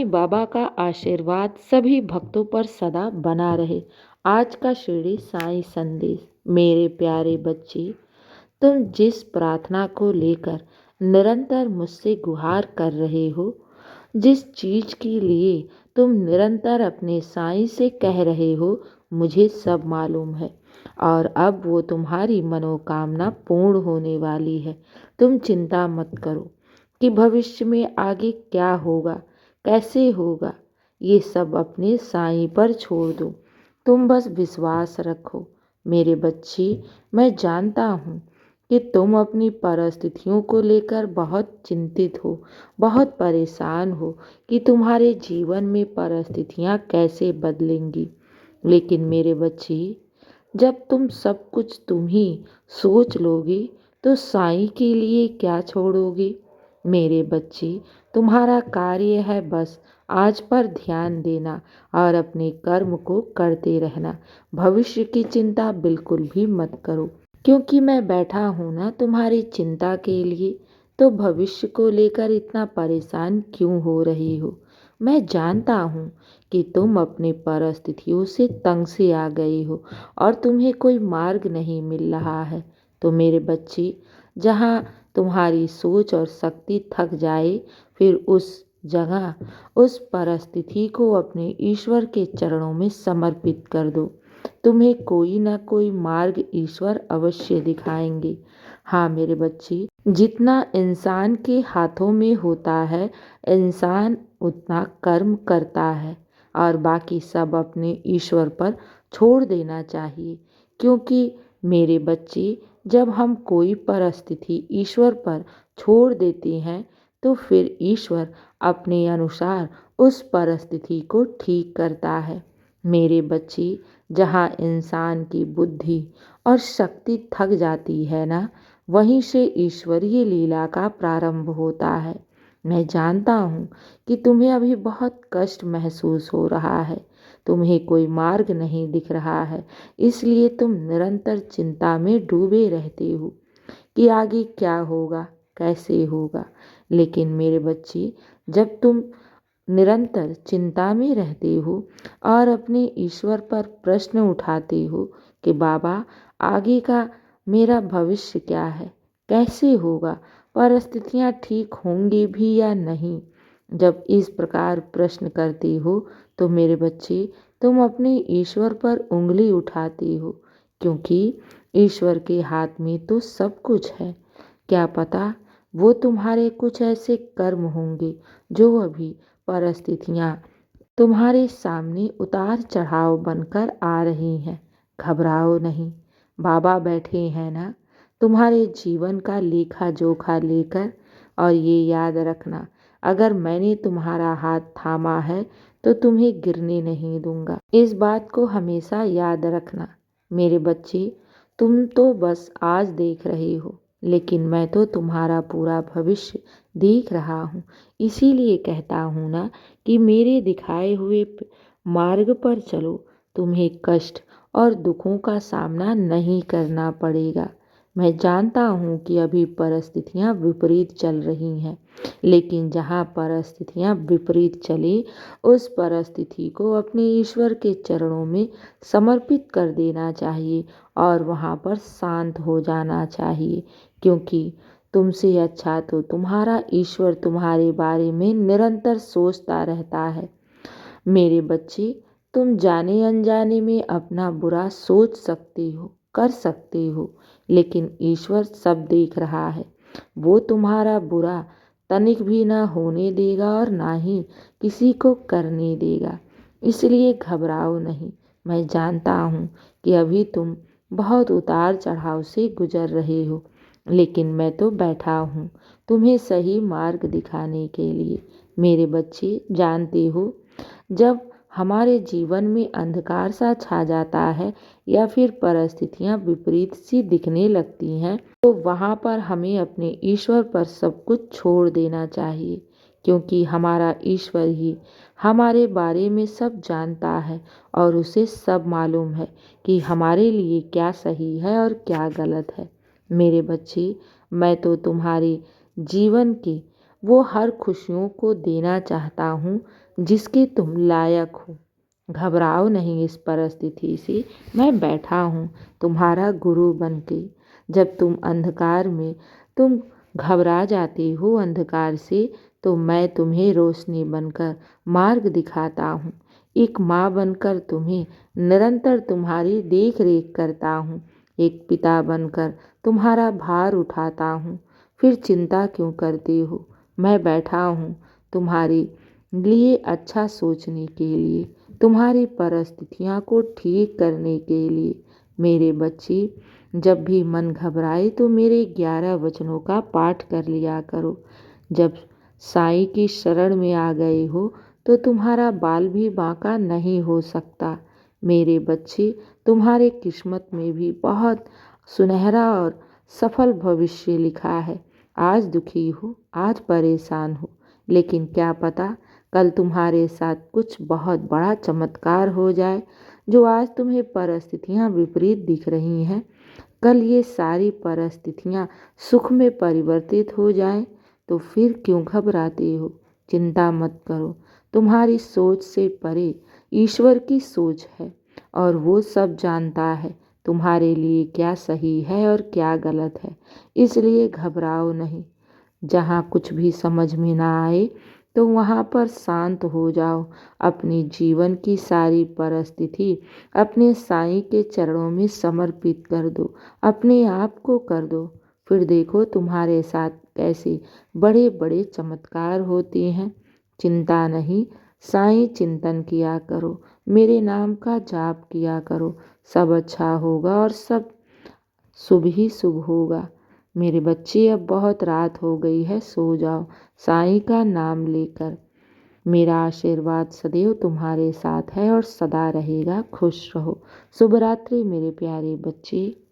साईं बाबा का आशीर्वाद सभी भक्तों पर सदा बना रहे। आज का शिरडी साईं संदेश। मेरे प्यारे बच्चे, तुम जिस प्रार्थना को लेकर निरंतर मुझसे गुहार कर रहे हो, जिस चीज के लिए तुम निरंतर अपने साईं से कह रहे हो, मुझे सब मालूम है। और अब वो तुम्हारी मनोकामना पूर्ण होने वाली है। तुम चिंता मत करो कि भविष्य में आगे क्या होगा, कैसे होगा। ये सब अपने साईं पर छोड़ दो। तुम बस विश्वास रखो। मेरे बच्चे, मैं जानता हूँ कि तुम अपनी परिस्थितियों को लेकर बहुत चिंतित हो, बहुत परेशान हो कि तुम्हारे जीवन में परिस्थितियाँ कैसे बदलेंगी। लेकिन मेरे बच्चे, जब तुम सब कुछ तुम ही सोच लोगे तो साईं के लिए क्या छोड़ोगे। मेरे बच्चे, तुम्हारा कार्य है बस आज पर ध्यान देना और अपने कर्म को करते रहना। भविष्य की चिंता बिल्कुल भी मत करो, क्योंकि मैं बैठा हूँ ना तुम्हारी चिंता के लिए। तो भविष्य को लेकर इतना परेशान क्यों हो रही हो। मैं जानता हूँ कि तुम अपनी परिस्थितियों से तंग से आ गए हो और तुम्हें कोई मार्ग नहीं मिल रहा है। तो मेरे बच्चे, जहाँ तुम्हारी सोच और शक्ति थक जाए, फिर उस जगह उस परिस्थिति को अपने ईश्वर के चरणों में समर्पित कर दो। तुम्हें कोई ना कोई मार्ग ईश्वर अवश्य दिखाएंगे। हाँ मेरे बच्चे, जितना इंसान के हाथों में होता है, इंसान उतना कर्म करता है और बाकी सब अपने ईश्वर पर छोड़ देना चाहिए। क्योंकि मेरे बच्चे, जब हम कोई परिस्थिति ईश्वर पर छोड़ देते हैं तो फिर ईश्वर अपने अनुसार उस परिस्थिति को ठीक करता है। मेरे बच्चे, जहाँ इंसान की बुद्धि और शक्ति थक जाती है ना, वहीं से ईश्वरीय लीला का प्रारंभ होता है। मैं जानता हूँ कि तुम्हें अभी बहुत कष्ट महसूस हो रहा है, तुम्हें कोई मार्ग नहीं दिख रहा है, इसलिए तुम निरंतर चिंता में डूबे रहते हो कि आगे क्या होगा, कैसे होगा। लेकिन मेरे बच्चे, जब तुम निरंतर चिंता में रहते हो और अपने ईश्वर पर प्रश्न उठाते हो कि बाबा, आगे का मेरा भविष्य क्या है, कैसे होगा, परिस्थितियाँ ठीक होंगी भी या नहीं। जब इस प्रकार प्रश्न करते हो तो मेरे बच्चे, तुम अपने ईश्वर पर उंगली उठाते हो, क्योंकि ईश्वर के हाथ में तो सब कुछ है। क्या पता वो तुम्हारे कुछ ऐसे कर्म होंगे जो अभी परिस्थितियाँ तुम्हारे सामने उतार चढ़ाव बनकर आ रही हैं। घबराओ नहीं, बाबा बैठे हैं ना तुम्हारे जीवन का लेखा जोखा लेकर। और ये याद रखना, अगर मैंने तुम्हारा हाथ थामा है तो तुम्हें गिरने नहीं दूंगा। इस बात को हमेशा याद रखना। मेरे बच्चे, तुम तो बस आज देख रहे हो, लेकिन मैं तो तुम्हारा पूरा भविष्य देख रहा हूँ। इसीलिए कहता हूँ ना कि मेरे दिखाए हुए मार्ग पर चलो, तुम्हें कष्ट और दुखों का सामना नहीं करना पड़ेगा। मैं जानता हूँ कि अभी परिस्थितियाँ विपरीत चल रही हैं, लेकिन जहाँ परिस्थितियाँ विपरीत चले, उस परिस्थिति को अपने ईश्वर के चरणों में समर्पित कर देना चाहिए और वहाँ पर शांत हो जाना चाहिए। क्योंकि तुमसे अच्छा तो तुम्हारा ईश्वर तुम्हारे बारे में निरंतर सोचता रहता है। मेरे बच्चे, तुम जाने अनजाने में अपना बुरा सोच सकते हो, कर सकते हो, लेकिन ईश्वर सब देख रहा है। वो तुम्हारा बुरा तनिक भी ना होने देगा और ना ही किसी को करने देगा। इसलिए घबराओ नहीं। मैं जानता हूँ कि अभी तुम बहुत उतार चढ़ाव से गुजर रहे हो, लेकिन मैं तो बैठा हूँ तुम्हें सही मार्ग दिखाने के लिए। मेरे बच्चे, जानते हो, जब हमारे जीवन में अंधकार सा छा जाता है या फिर परिस्थितियाँ विपरीत सी दिखने लगती हैं, तो वहाँ पर हमें अपने ईश्वर पर सब कुछ छोड़ देना चाहिए। क्योंकि हमारा ईश्वर ही हमारे बारे में सब जानता है और उसे सब मालूम है कि हमारे लिए क्या सही है और क्या गलत है। मेरे बच्चे, मैं तो तुम्हारे जीवन के वो हर खुशियों को देना चाहता हूँ जिसके तुम लायक हो। घबराओ नहीं, इस परिस्थिति से मैं बैठा हूँ तुम्हारा गुरु बन के। जब तुम घबरा जाते हो अंधकार से, तो मैं तुम्हें रोशनी बनकर मार्ग दिखाता हूँ। एक माँ बनकर तुम्हें निरंतर तुम्हारी देख रेख करता हूँ। एक पिता बनकर तुम्हारा भार उठाता हूँ। फिर चिंता क्यों करते हो? मैं बैठा हूँ तुम्हारे लिए अच्छा सोचने के लिए, तुम्हारी परिस्थितियों को ठीक करने के लिए। मेरे बच्चे, जब भी मन घबराए तो मेरे 11 वचनों का पाठ कर लिया करो। जब साईं की शरण में आ गए हो तो तुम्हारा बाल भी बांका नहीं हो सकता। मेरे बच्चे, तुम्हारे किस्मत में भी बहुत सुनहरा और सफल भविष्य लिखा है। आज दुखी हो, आज परेशान हो, लेकिन क्या पता कल तुम्हारे साथ कुछ बहुत बड़ा चमत्कार हो जाए। जो आज तुम्हें परिस्थितियाँ विपरीत दिख रही हैं, कल ये सारी परिस्थितियाँ सुख में परिवर्तित हो जाएं, तो फिर क्यों घबराते हो? चिंता मत करो, तुम्हारी सोच से परे ईश्वर की सोच है और वो सब जानता है तुम्हारे लिए क्या सही है और क्या गलत है। इसलिए घबराओ नहीं। जहाँ कुछ भी समझ में ना आए तो वहाँ पर शांत हो जाओ। अपने जीवन की सारी परिस्थिति अपने साईं के चरणों में समर्पित कर दो, अपने आप को कर दो। फिर देखो तुम्हारे साथ कैसे बड़े बड़े चमत्कार होते हैं। चिंता नहीं, साईं चिंतन किया करो, मेरे नाम का जाप किया करो। सब अच्छा होगा और सब शुभ ही शुभ होगा। मेरे बच्चे, अब बहुत रात हो गई है, सो जाओ साईं का नाम लेकर। मेरा आशीर्वाद सदैव तुम्हारे साथ है और सदा रहेगा। खुश रहो। शुभ रात्रि मेरे प्यारे बच्चे।